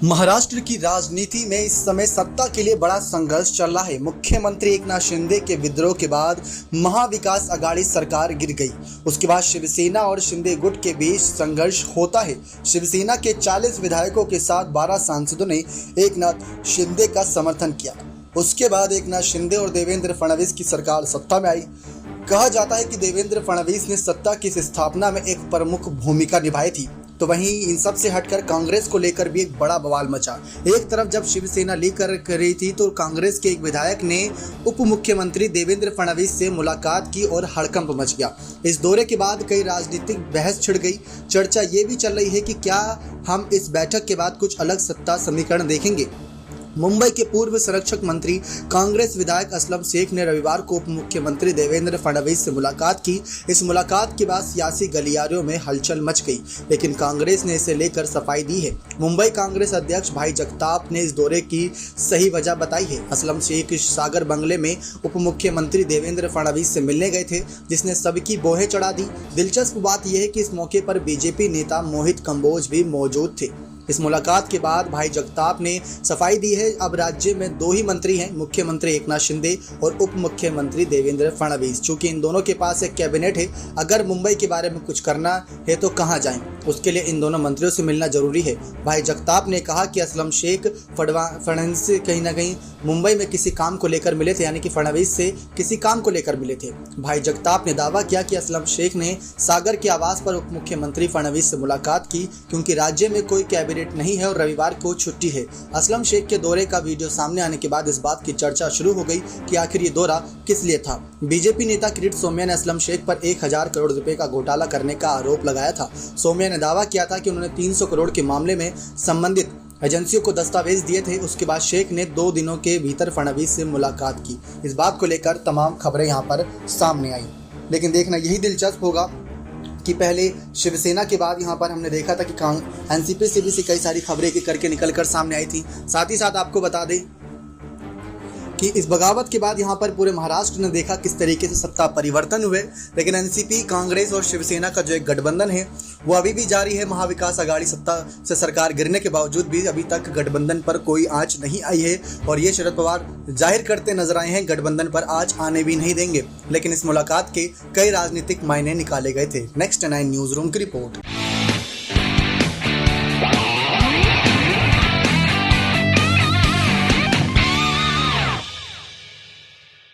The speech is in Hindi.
महाराष्ट्र की राजनीति में इस समय सत्ता के लिए बड़ा संघर्ष चल रहा है। मुख्यमंत्री एकनाथ शिंदे के विद्रोह के बाद महाविकास आघाड़ी सरकार गिर गई। उसके बाद शिवसेना और शिंदे गुट के बीच संघर्ष होता है। शिवसेना के 40 विधायकों के साथ 12 सांसदों ने एकनाथ शिंदे का समर्थन किया। उसके बाद एकनाथ शिंदे और देवेंद्र फडणवीस की सरकार सत्ता में आई। कहा जाता है कि देवेंद्र फडणवीस ने सत्ता की स्थापना में एक प्रमुख भूमिका निभाई थी। तो वहीं इन सब से हटकर कांग्रेस को लेकर भी एक बड़ा बवाल मचा। एक तरफ जब शिवसेना लेकर कर रही थी तो कांग्रेस के एक विधायक ने उप मुख्यमंत्री देवेंद्र फडणवीस से मुलाकात की और हड़कंप मच गया। इस दौरे के बाद कई राजनीतिक बहस छिड़ गई। चर्चा ये भी चल रही है कि क्या हम इस बैठक के बाद कुछ अलग सत्ता समीकरण देखेंगे। मुंबई के पूर्व संरक्षक मंत्री कांग्रेस विधायक असलम शेख ने रविवार को उप मुख्यमंत्री देवेंद्र फडणवीस से मुलाकात की। इस मुलाकात के बाद सियासी गलियारों में हलचल मच गई, लेकिन कांग्रेस ने इसे लेकर सफाई दी है। मुंबई कांग्रेस अध्यक्ष भाई जगताप ने इस दौरे की सही वजह बताई है। असलम शेख सागर बंगले में उप मुख्यमंत्री देवेंद्र फडणवीस से मिलने गए थे, जिसने सबकी बोहें चढ़ा दी। दिलचस्प बात यह है कि इस मौके पर बीजेपी नेता मोहित कंबोज भी मौजूद थे। इस मुलाकात के बाद भाई जगताप ने सफाई दी है। अब राज्य में 2 ही मंत्री हैं, मुख्यमंत्री एकनाथ शिंदे और उप मुख्यमंत्री देवेंद्र फडणवीस। चूंकि इन दोनों के पास एक कैबिनेट है, अगर मुंबई के बारे में कुछ करना है तो कहां जाएं, उसके लिए इन दोनों मंत्रियों से मिलना जरूरी है। भाई जगताप ने कहा कि असलम शेख फडणवीस से कहीं ना कहीं मुंबई में किसी काम को लेकर मिले थे, यानी कि फडणवीस से किसी काम को लेकर मिले थे। भाई जगताप ने दावा किया कि असलम शेख ने सागर के आवास पर उप मुख्यमंत्री फडणवीस से मुलाकात की, क्योंकि राज्य में कोई कैबिनेट नहीं है और रविवार को छुट्टी है। असलम शेख के दौरे का वीडियो सामने आने के बाद इस बात की चर्चा शुरू हो गई कि आखिर ये दौरा किस लिए था। बीजेपी नेता किरीट सोमैया ने असलम शेख पर 1000 करोड़ रुपए का घोटाला करने का आरोप लगाया था। सोमैया ने दावा किया था कि उन्होंने 300 करोड़ के मामले में संबंधित एजेंसियों को दस्तावेज दिए थे। उसके बाद शेख ने 2 दिनों के भीतर फडणवीस से मुलाकात की। इस बात को लेकर तमाम खबरें यहाँ पर सामने आई, लेकिन देखना यही दिलचस्प होगा कि पहले शिवसेना के बाद यहाँ पर हमने देखा था कि एनसीपी से भी कई सारी खबरें करके निकलकर सामने आई थी। साथ ही साथ आपको बता दें कि इस बगावत के बाद यहाँ पर पूरे महाराष्ट्र ने देखा किस तरीके से सत्ता परिवर्तन हुए, लेकिन एनसीपी, कांग्रेस और शिवसेना का जो एक गठबंधन है वो अभी भी जारी है। महाविकास आघाड़ी सत्ता से सरकार गिरने के बावजूद भी अभी तक गठबंधन पर कोई आंच नहीं आई है और ये शरद पवार जाहिर करते नजर आए हैं गठबंधन पर आंच आने भी नहीं देंगे। लेकिन इस मुलाकात के कई राजनीतिक मायने निकाले गए थे। नेक्स्ट 9 न्यूज रूम की रिपोर्ट।